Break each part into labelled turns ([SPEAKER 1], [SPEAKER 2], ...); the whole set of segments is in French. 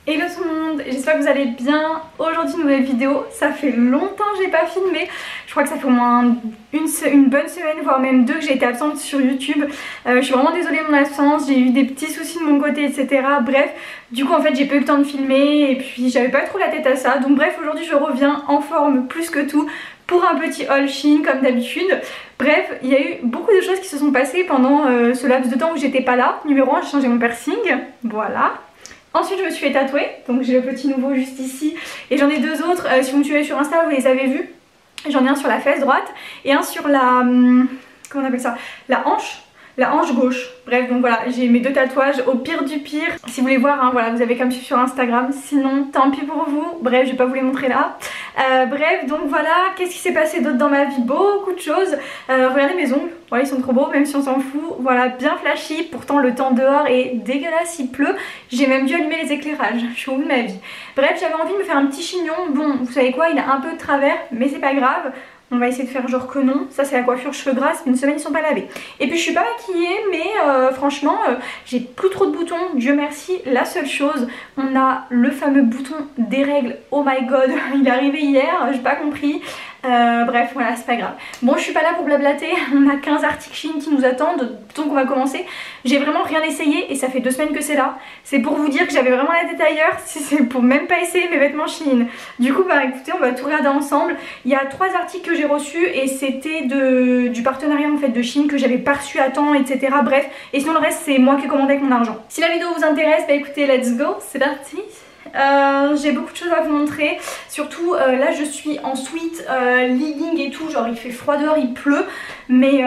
[SPEAKER 1] Hello tout le monde, j'espère que vous allez bien. Aujourd'hui nouvelle vidéo, ça fait longtemps que j'ai pas filmé. Je crois que ça fait au moins une bonne semaine, voire même deux que j'ai été absente sur YouTube. Je suis vraiment désolée de mon absence, j'ai eu des petits soucis de mon côté, etc. Bref, du coup en fait j'ai pas eu le temps de filmer et puis j'avais pas trop la tête à ça. Donc bref, aujourd'hui je reviens en forme plus que tout pour un petit haul Shein comme d'habitude. Bref, il y a eu beaucoup de choses qui se sont passées pendant ce laps de temps où j'étais pas là. Numéro 1, j'ai changé mon piercing, voilà. Ensuite je me suis fait tatouer, donc j'ai le petit nouveau juste ici et j'en ai deux autres, si vous me suivez sur Insta vous les avez vus. J'en ai un sur la fesse droite et un sur la, comment on appelle ça, la hanche gauche. Bref, donc voilà, j'ai mes deux tatouages au pire du pire. Si vous voulez voir, hein, voilà, vous avez qu'à me suivre sur Instagram, sinon tant pis pour vous. Bref, je vais pas vous les montrer là. Bref, donc voilà, qu'est-ce qui s'est passé d'autre dans ma vie? Beaucoup de choses. Regardez mes ongles, ouais, ils sont trop beaux, même si on s'en fout. Voilà, bien flashy, pourtant le temps dehors est dégueulasse, il pleut. J'ai même dû allumer les éclairages, je suis au bout de ma vie. Bref, j'avais envie de me faire un petit chignon. Bon, vous savez quoi, il a un peu de travers, mais c'est pas grave. On va essayer de faire genre que non. Ça c'est la coiffure cheveux gras, une semaine ils sont pas lavés. Et puis je suis pas maquillée mais franchement j'ai plus trop de boutons, Dieu merci. La seule chose, on a le fameux bouton des règles. Oh my god, il est arrivé hier, j'ai pas compris. Bref voilà, c'est pas grave. Bon, je suis pas là pour blablater, on a 15 articles Shein qui nous attendent, donc on va commencer. J'ai vraiment rien essayé et ça fait 2 semaines que c'est là. C'est pour vous dire que j'avais vraiment la tête ailleurs, si c'est pour même pas essayer mes vêtements Shein. Du coup bah écoutez, on va tout regarder ensemble. Il y a 3 articles que j'ai reçus et c'était du partenariat en fait de Shein que j'avais pas reçu à temps, etc. Bref, et sinon le reste c'est moi qui ai commandé avec mon argent. Si la vidéo vous intéresse, bah écoutez, let's go, c'est parti. J'ai beaucoup de choses à vous montrer, surtout là je suis en sweat, legging et tout, genre il fait froid dehors, il pleut, mais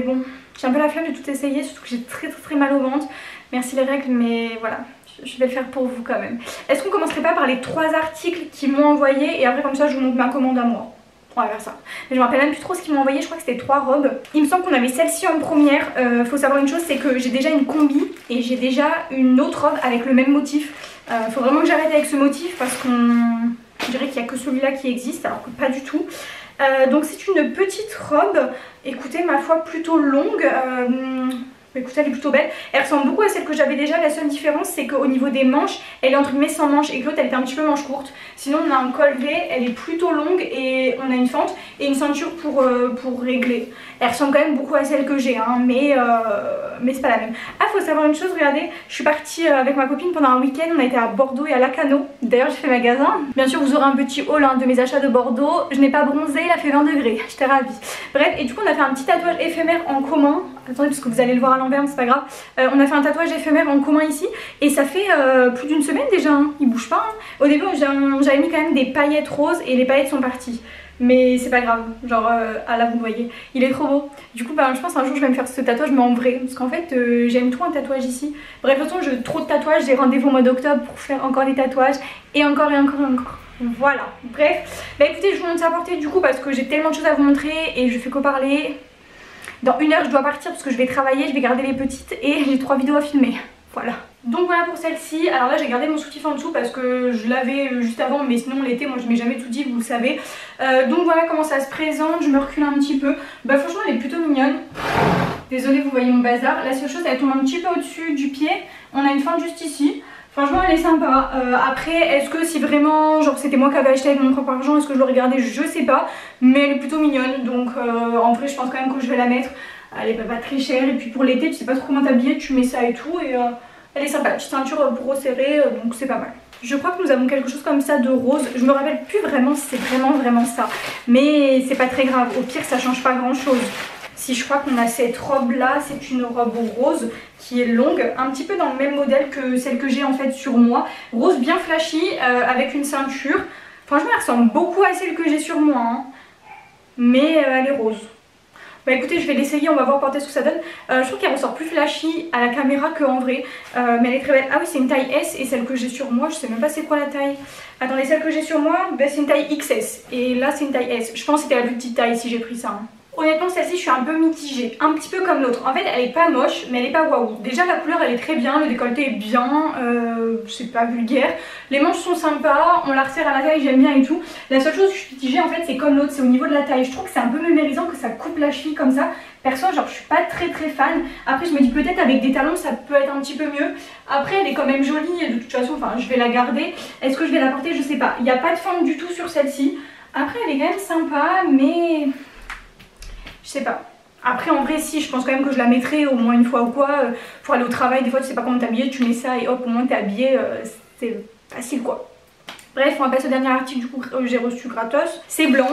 [SPEAKER 1] bon, j'ai un peu la flemme de tout essayer, surtout que j'ai très mal au ventre. Merci les règles, mais voilà, je vais le faire pour vous quand même. Est-ce qu'on commencerait pas par les 3 articles qu'ils m'ont envoyés et après comme ça je vous montre ma commande à moi? On va faire ça. Mais je me rappelle même plus trop ce qu'ils m'ont envoyé, je crois que c'était 3 robes. Il me semble qu'on avait celle-ci en première. Faut savoir une chose, c'est que j'ai déjà une combi et j'ai déjà une autre robe avec le même motif. Faut vraiment que j'arrête avec ce motif parce qu'on dirait qu'il n'y a que celui-là qui existe alors que pas du tout. Donc c'est une petite robe, écoutez ma foi plutôt longue. Écoutez, elle est plutôt belle. Elle ressemble beaucoup à celle que j'avais déjà. La seule différence c'est qu'au niveau des manches, elle est entre guillemets sans manches et que l'autre elle était un petit peu manche courte. Sinon on a un col V, elle est plutôt longue et on a une fente et une ceinture pour régler. Elle ressemble quand même beaucoup à celle que j'ai hein, mais c'est pas la même. Ah, faut savoir une chose, regardez, je suis partie avec ma copine pendant un week-end, on a été à Bordeaux et à Lacanau. D'ailleurs j'ai fait magasin. Bien sûr vous aurez un petit haul hein, de mes achats de Bordeaux. Je n'ai pas bronzé, il a fait 20 degrés, j'étais ravie. Bref, et du coup on a fait un petit tatouage éphémère en commun. Attendez parce que vous allez le voir à l'envers, c'est pas grave. On a fait un tatouage éphémère en commun ici et ça fait plus d'une semaine déjà, hein. Il bouge pas. Hein. Au début j'avais mis quand même des paillettes roses et les paillettes sont parties. Mais c'est pas grave, genre ah là vous voyez, il est trop beau. Du coup bah, je pense un jour je vais me faire ce tatouage mais en vrai. Parce qu'en fait j'aime trop un tatouage ici. Bref de toute façon j'ai trop de tatouages, j'ai rendez-vous au mois d'octobre pour faire encore des tatouages. Et encore et encore et encore. Voilà, bref. Bah écoutez je vous montre ça à porter du coup parce que j'ai tellement de choses à vous montrer et je fais que parler. Dans 1 heure je dois partir parce que je vais travailler, je vais garder les petites et j'ai 3 vidéos à filmer. Voilà. Donc voilà pour celle-ci. Alors là j'ai gardé mon soutif en dessous parce que je l'avais juste avant mais sinon l'été moi je mets jamais tout dit, vous le savez. Donc voilà comment ça se présente, je me recule un petit peu. Bah franchement elle est plutôt mignonne. Désolée vous voyez mon bazar. La seule chose elle tombe un petit peu au-dessus du pied. On a une fente juste ici. Franchement elle est sympa. Après est-ce que si vraiment genre c'était moi qui avais acheté avec mon propre argent, est-ce que je l'aurais gardé? Je sais pas. Mais elle est plutôt mignonne donc en vrai je pense quand même que je vais la mettre. Elle est pas très chère et puis pour l'été tu sais pas trop comment t'habiller, tu mets ça et tout et elle est sympa. Petite ceinture pour resserrer donc c'est pas mal. Je crois que nous avons quelque chose comme ça de rose. Je me rappelle plus vraiment si c'est vraiment ça. Mais c'est pas très grave. Au pire ça change pas grand chose. Si je crois qu'on a cette robe là, c'est une robe rose qui est longue, un petit peu dans le même modèle que celle que j'ai en fait sur moi. Rose bien flashy avec une ceinture. Franchement elle ressemble beaucoup à celle que j'ai sur moi hein. Mais elle est rose. Bah écoutez je vais l'essayer, on va voir porter ce que ça donne. Je trouve qu'elle ressort plus flashy à la caméra qu'en vrai. Mais elle est très belle. Ah oui c'est une taille S et celle que j'ai sur moi je sais même pas c'est quoi la taille. Attendez, celle que j'ai sur moi bah, c'est une taille XS et là c'est une taille S. Je pense que c'était la plus petite taille si j'ai pris ça hein. Honnêtement celle-ci je suis un peu mitigée, un petit peu comme l'autre. En fait elle est pas moche mais elle est pas waouh. Déjà la couleur elle est très bien, le décolleté est bien, c'est pas vulgaire. Les manches sont sympas, on la resserre à la taille, j'aime bien et tout. La seule chose que je suis mitigée en fait c'est comme l'autre, c'est au niveau de la taille. Je trouve que c'est un peu mémérisant que ça coupe la cheville comme ça. Perso, genre je suis pas très fan. Après je me dis peut-être avec des talons ça peut être un petit peu mieux. Après elle est quand même jolie et de toute façon enfin je vais la garder. Est-ce que je vais la porter? Je sais pas. Il n'y a pas de fente du tout sur celle-ci. Après elle est quand même sympa mais je sais pas. Après en vrai si, je pense quand même que je la mettrai au moins une fois ou quoi. Pour aller au travail, des fois tu sais pas comment t'habiller, tu mets ça et hop au moins t'es habillée, c'est facile quoi. Bref, on va passer au dernier article du coup que j'ai reçu gratos. C'est blanc.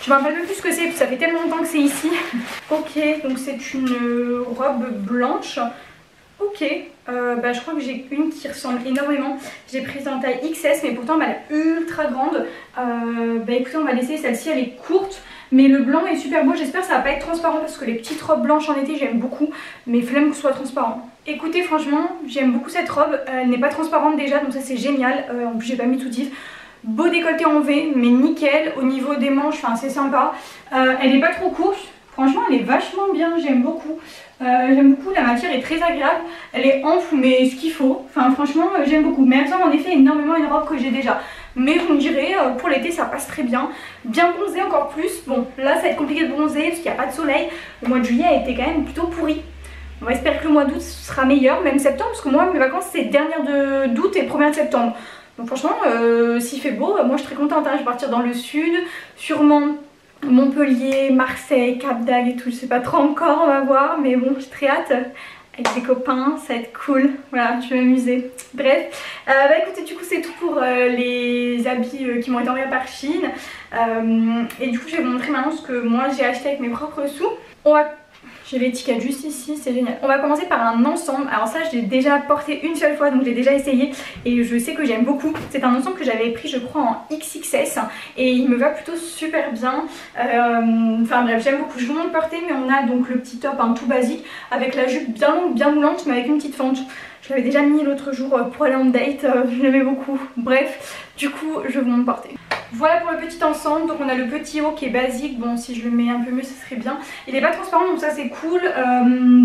[SPEAKER 1] Je me rappelle même plus ce que c'est, ça fait tellement longtemps que c'est ici. Ok, donc c'est une robe blanche. Ok, je crois que j'ai une qui ressemble énormément. J'ai prise en taille XS, mais pourtant elle est ultra grande. Écoutez, on va laisser celle-ci, elle est courte. Mais le blanc est super beau, j'espère que ça va pas être transparent parce que les petites robes blanches en été j'aime beaucoup. Mais flemme que ce soit transparent. Écoutez, franchement, j'aime beaucoup cette robe. Elle n'est pas transparente déjà, donc ça c'est génial. En plus j'ai pas mis soutif. Beau décolleté en V, mais nickel. Au niveau des manches, enfin c'est sympa. Elle est pas trop courte. Franchement, elle est vachement bien. J'aime beaucoup. La matière est très agréable. Elle est ample, mais ce qu'il faut. Enfin, franchement, j'aime beaucoup. Mais elle ressemble en effet énormément à une robe que j'ai déjà. Mais vous me direz, pour l'été, ça passe très bien. Bien bronzé encore plus. Bon, là, ça va être compliqué de bronzer parce qu'il n'y a pas de soleil. Le mois de juillet a été quand même plutôt pourri. On va espérer que le mois d'août sera meilleur, même septembre, parce que moi, mes vacances, c'est dernière d'août et première de septembre. Donc franchement, s'il fait beau, moi je suis très contente, hein. Je vais partir dans le sud, sûrement Montpellier, Marseille, Cap d'Agde et tout, je sais pas trop encore, on va voir, mais bon, j'ai très hâte. Avec des copains, ça va être cool, voilà, je vais m'amuser. Bref, écoutez, du coup c'est tout pour les habits qui m'ont été envoyés par Chine. Et du coup je vais vous montrer maintenant ce que moi j'ai acheté avec mes propres sous. J'ai l'étiquette juste ici, c'est génial. On va commencer par un ensemble. Alors ça je l'ai déjà porté une seule fois, donc j'ai déjà essayé et je sais que j'aime beaucoup. C'est un ensemble que j'avais pris je crois en XXS et il me va plutôt super bien. Enfin bref, j'aime beaucoup. Je vous montre le porter, mais on a donc le petit top tout basique avec la jupe bien longue, bien moulante mais avec une petite fente. Je l'avais déjà mis l'autre jour pour aller en date, je l'aimais beaucoup. Bref, du coup je vous montre porter. Voilà pour le petit ensemble, donc on a le petit haut qui est basique, bon si je le mets un peu mieux ce serait bien. Il n'est pas transparent donc ça c'est cool,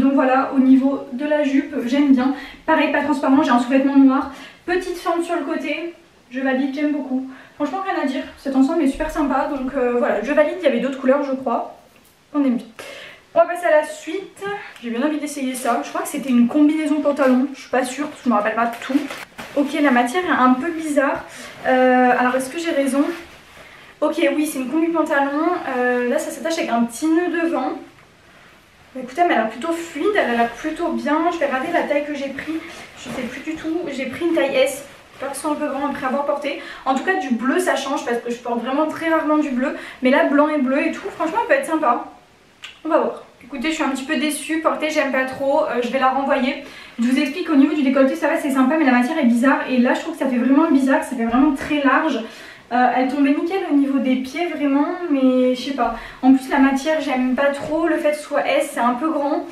[SPEAKER 1] donc voilà au niveau de la jupe j'aime bien. Pareil pas transparent, j'ai un sous-vêtement noir, petite fente sur le côté, je valide, j'aime beaucoup. Franchement rien à dire, cet ensemble est super sympa donc voilà je valide, il y avait d'autres couleurs je crois, on aime bien. On va passer à la suite, j'ai bien envie d'essayer ça, je crois que c'était une combinaison pantalon, je suis pas sûre parce que je me rappelle pas tout. Ok, la matière est un peu bizarre. Alors est-ce que j'ai raison? Ok, oui, c'est une combi pantalon. Là, ça s'attache avec un petit nœud devant. Écoutez, mais elle a l'air plutôt fluide, elle a l'air plutôt bien. Je vais regarder la taille que j'ai pris. Je sais plus du tout. J'ai pris une taille S. J'espère que c'est un peu grand après avoir porté. En tout cas, du bleu, ça change parce que je porte vraiment très rarement du bleu. Mais là, blanc et bleu et tout, franchement, elle peut être sympa. On va voir. Écoutez, je suis un petit peu déçue, portée j'aime pas trop, je vais la renvoyer. Je vous explique, au niveau du décolleté ça va, c'est sympa, mais la matière est bizarre. Et là je trouve que ça fait vraiment bizarre, ça fait vraiment très large. Elle tombait nickel au niveau des pieds vraiment, mais je sais pas. En plus la matière j'aime pas trop, le fait que ce soit S c'est un peu grand.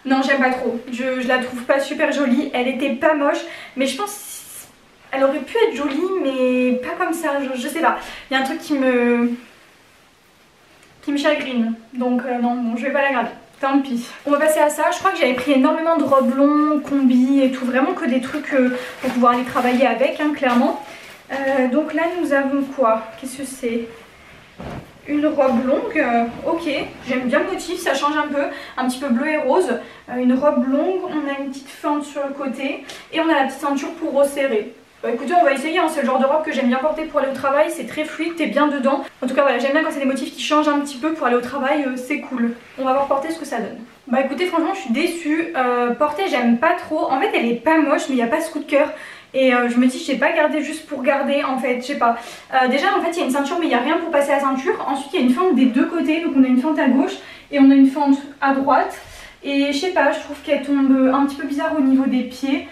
[SPEAKER 1] Non j'aime pas trop, je la trouve pas super jolie, elle était pas moche, mais je pense elle aurait pu être jolie mais pas comme ça, je sais pas. Il y a un truc qui me chagrine, donc non, bon, je vais pas la garder, tant pis. On va passer à ça, je crois que j'avais pris énormément de robes longues, combis et tout, vraiment que des trucs pour pouvoir aller travailler avec, hein, clairement. Donc là nous avons quoi? Qu'est-ce que c'est? Une robe longue, ok, j'aime bien le motif, ça change un petit peu bleu et rose. Une robe longue, on a une petite fente sur le côté et on a la petite ceinture pour resserrer. Écoutez, on va essayer, hein. C'est le genre de robe que j'aime bien porter pour aller au travail, c'est très fluide, t'es bien dedans. En tout cas voilà, j'aime bien quand c'est des motifs qui changent un petit peu pour aller au travail, c'est cool. On va voir porter ce que ça donne. Bah écoutez, franchement je suis déçue, porter j'aime pas trop, en fait elle est pas moche mais il n'y a pas ce coup de cœur. Et je me dis je sais pas garder juste pour garder en fait, je sais pas. Déjà en fait il y a une ceinture mais il n'y a rien pour passer la ceinture. Ensuite il y a une fente des deux côtés, donc on a une fente à gauche et on a une fente à droite. Et je sais pas, je trouve qu'elle tombe un petit peu bizarre au niveau des pieds.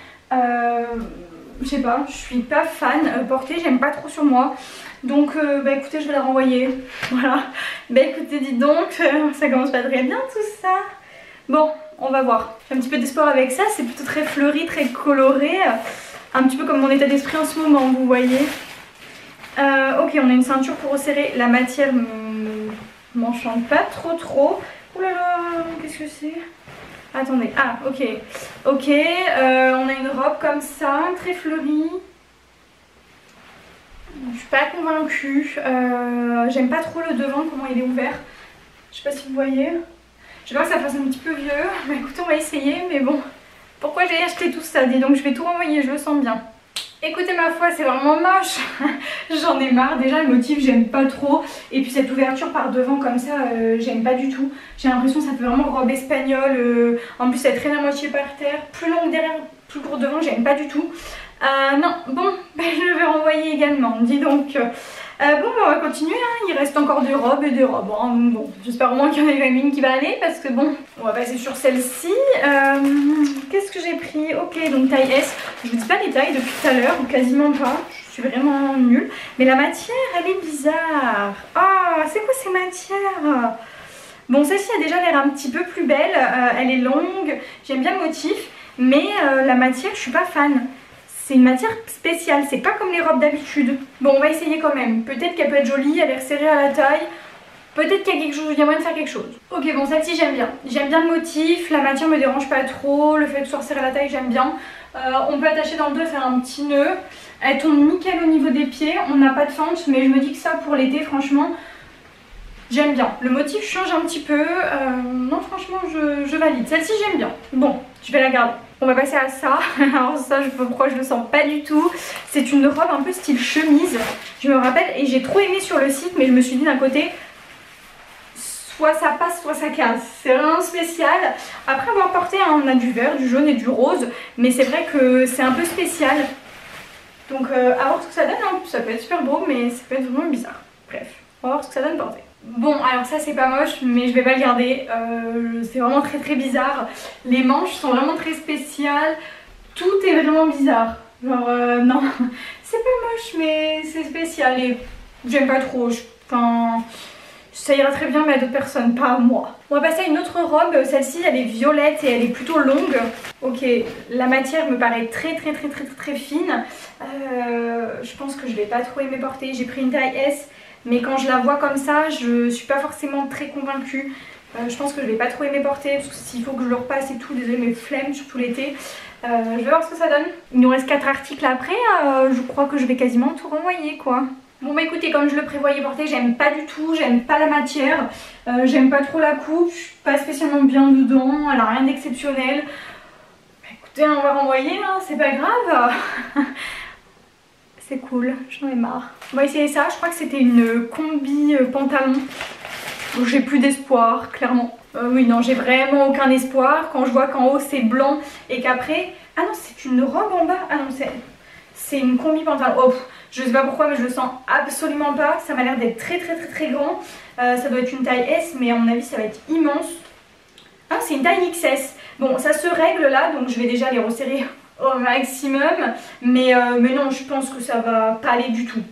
[SPEAKER 1] Je sais pas, je suis pas fan, portée j'aime pas trop sur moi. Donc bah écoutez je vais la renvoyer. Voilà, bah écoutez dites donc, ça commence pas très bien tout ça. Bon on va voir, j'ai un petit peu d'espoir avec ça, c'est plutôt très fleuri, très coloré. Un petit peu comme mon état d'esprit en ce moment vous voyez. Ok on a une ceinture pour resserrer, la matière m'enchante pas trop. Ouh là là, qu'est-ce que c'est? Attendez, ah ok, ok, on a une robe comme ça, très fleurie. Je suis pas convaincue, j'aime pas trop le devant, comment il est ouvert. Je sais pas si vous voyez. Je vois que ça fasse un petit peu vieux. Mais écoutez, on va essayer. Mais bon, pourquoi j'ai acheté tout ça? Dis donc, je vais tout renvoyer, je le sens bien. Écoutez, ma foi, c'est vraiment moche. J'en ai marre. Déjà, le motif, j'aime pas trop. Et puis cette ouverture par devant comme ça, j'aime pas du tout. J'ai l'impression que ça fait vraiment robe espagnole. En plus, elle traîne à moitié par terre. Plus longue derrière, plus court devant, j'aime pas du tout. Non, bon, je vais renvoyer également. Dis donc... bon, on va continuer, hein. Il reste encore des robes et des robes. Hein. Bon, j'espère au moins qu'il y en a une qui va aller parce que bon, on va passer sur celle-ci. Qu'est-ce que j'ai pris? Ok, donc taille S. Je vous dis pas les tailles depuis tout à l'heure, ou quasiment pas. Je suis vraiment nulle. Mais la matière, elle est bizarre. Ah, c'est quoi ces matières? Bon, celle-ci a déjà l'air un petit peu plus belle. Elle est longue. J'aime bien le motif. Mais la matière, je suis pas fan. C'est une matière spéciale, c'est pas comme les robes d'habitude. Bon, on va essayer quand même. Peut-être qu'elle peut être jolie, elle est resserrée à la taille. Peut-être qu'il y a quelque chose, il y a moyen de faire quelque chose. Ok, bon, celle-ci j'aime bien. J'aime bien le motif, la matière me dérange pas trop. Le fait que ce soit resserré à la taille, j'aime bien. On peut attacher dans le dos et faire un petit nœud. Elle tombe nickel au niveau des pieds. On n'a pas de fente, mais je me dis que ça pour l'été, franchement, j'aime bien. Le motif change un petit peu. Non, franchement, je valide. Celle-ci, j'aime bien. Bon, je vais la garder. On va passer à ça. Alors ça, je sais pas pourquoi je le sens pas du tout. C'est une robe un peu style chemise. Je me rappelle et j'ai trop aimé sur le site, mais je me suis dit d'un côté, soit ça passe, soit ça casse. C'est vraiment spécial. Après avoir porté, hein, on a du vert, du jaune et du rose, mais c'est vrai que c'est un peu spécial. Donc à voir ce que ça donne. Hein. Ça peut être super beau, mais ça peut être vraiment bizarre. Bref, on va voir ce que ça donne porté. Bon, alors ça c'est pas moche, mais je vais pas le garder. C'est vraiment très très bizarre. Les manches sont vraiment très spéciales. Tout est vraiment bizarre. Genre, non, c'est pas moche, mais c'est spécial et j'aime pas trop. Enfin, ça ira très bien, mais à d'autres personnes, pas à moi. On va passer à une autre robe. Celle-ci, elle est violette et elle est plutôt longue. Ok, la matière me paraît très fine. Je pense que je vais pas trop aimer porter. J'ai pris une taille S. Mais quand je la vois comme ça, je suis pas forcément très convaincue. Je pense que je vais pas trop aimer porter parce que s'il faut que je le repasse et tout, désolé mes flemmes surtout l'été. Je vais voir ce que ça donne. Il nous reste 4 articles après, je crois que je vais quasiment tout renvoyer quoi. Bon bah écoutez, comme je le prévoyais porter, j'aime pas du tout, j'aime pas la matière, j'aime pas trop la coupe, je suis pas spécialement bien dedans, elle a rien d'exceptionnel. Bah, écoutez, on va renvoyer, hein, c'est pas grave. C'est cool, j'en ai marre. On va essayer ça, je crois que c'était une combi pantalon. J'ai plus d'espoir, clairement. Oui, non, j'ai vraiment aucun espoir. Quand je vois qu'en haut c'est blanc et qu'après... Ah non, c'est une robe en bas. Ah non, c'est une combi pantalon. Oh, je sais pas pourquoi, mais je le sens absolument pas. Ça m'a l'air d'être très grand. Ça doit être une taille S, mais à mon avis, ça va être immense. Ah, c'est une taille XS. Bon, ça se règle là, donc je vais déjà les resserrer au maximum, mais non, je pense que ça va pas aller du tout.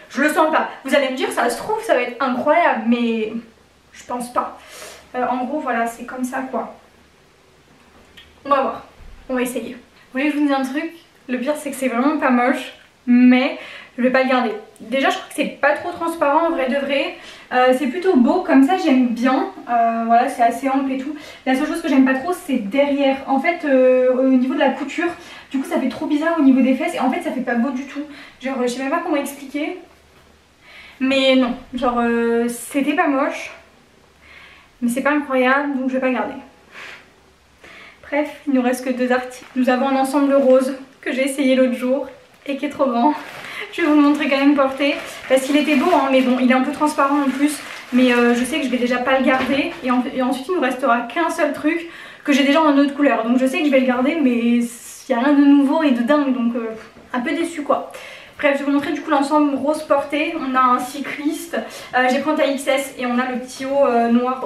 [SPEAKER 1] Je le sens pas. Vous allez me dire, ça se trouve, ça va être incroyable, mais je pense pas. En gros, voilà, c'est comme ça quoi. On va voir, on va essayer. Vous voyez, je vous dis un truc, le pire c'est que c'est vraiment pas moche, mais je vais pas le garder. Déjà, je crois que c'est pas trop transparent en vrai de vrai. C'est plutôt beau, comme ça j'aime bien. Voilà, c'est assez ample et tout. La seule chose que j'aime pas trop, c'est derrière. En fait, au niveau de la couture, du coup ça fait trop bizarre au niveau des fesses. Et en fait, ça fait pas beau du tout. Genre, je sais même pas comment expliquer. Mais non, genre, c'était pas moche. Mais c'est pas incroyable, donc je vais pas garder. Bref, il nous reste que 2 articles. Nous avons un ensemble rose que j'ai essayé l'autre jour et qui est trop grand. Je vais vous le montrer quand même porté parce qu'il était beau hein, mais bon il est un peu transparent en plus. Mais je sais que je vais déjà pas le garder et ensuite il nous restera qu'un seul truc que j'ai déjà en autre couleur. Donc je sais que je vais le garder mais il n'y a rien de nouveau et de dingue donc un peu déçu quoi. Bref, je vais vous montrer du coup l'ensemble rose porté. On a un cycliste, j'ai pris un taille XS et on a le petit haut noir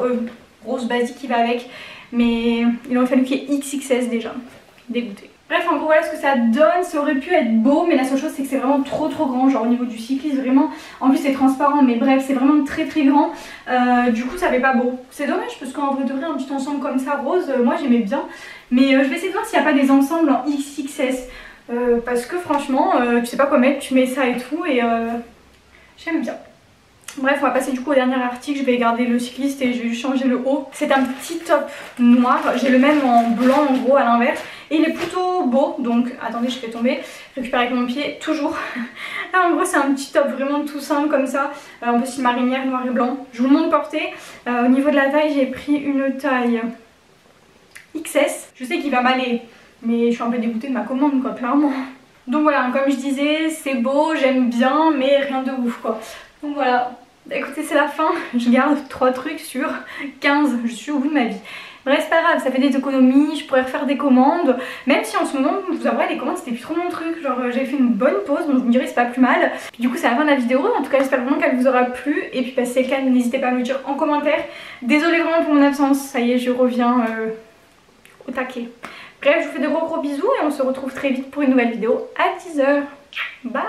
[SPEAKER 1] rose basique qui va avec. Mais il aurait fallu qu'il y ait XXS déjà. Dégoûté. Bref, en gros voilà ce que ça donne. Ça aurait pu être beau mais la seule chose c'est que c'est vraiment trop grand. Genre au niveau du cycliste vraiment. En plus c'est transparent mais bref c'est vraiment très grand. Du coup ça fait pas beau. C'est dommage parce qu'en vrai de vrai un petit ensemble comme ça rose moi j'aimais bien. Mais je vais essayer de voir s'il n'y a pas des ensembles en XXS. Parce que franchement tu sais pas quoi mettre, tu mets ça et tout et j'aime bien. Bref, on va passer du coup au dernier article. Je vais garder le cycliste et je vais changer le haut. C'est un petit top noir. J'ai le même en blanc en gros à l'inverse. Et il est plutôt beau. Donc attendez, je fais tomber. Je récupère avec mon pied toujours. Là en gros c'est un petit top vraiment tout simple comme ça. En plus une marinière noir et blanc. Je vous le montre portée. Au niveau de la taille, j'ai pris une taille XS. Je sais qu'il va m'aller, mais je suis un peu dégoûtée de ma commande quoi, clairement. Donc voilà, comme je disais, c'est beau, j'aime bien, mais rien de ouf quoi. Donc voilà. Écoutez, c'est la fin, je garde 3 trucs sur 15, je suis au bout de ma vie. Bref, c'est pas grave, ça fait des économies, je pourrais refaire des commandes. Même si en ce moment, je vous avouerai, les commandes c'était plus trop mon truc. Genre j'ai fait une bonne pause, donc vous me direz c'est pas plus mal. Puis, du coup c'est la fin de la vidéo, en tout cas j'espère vraiment qu'elle vous aura plu. Et puis si c'est le cas, n'hésitez pas à me le dire en commentaire. Désolée vraiment pour mon absence, ça y est, je reviens au taquet. Bref, je vous fais de gros bisous et on se retrouve très vite pour une nouvelle vidéo à 10 h. Bye!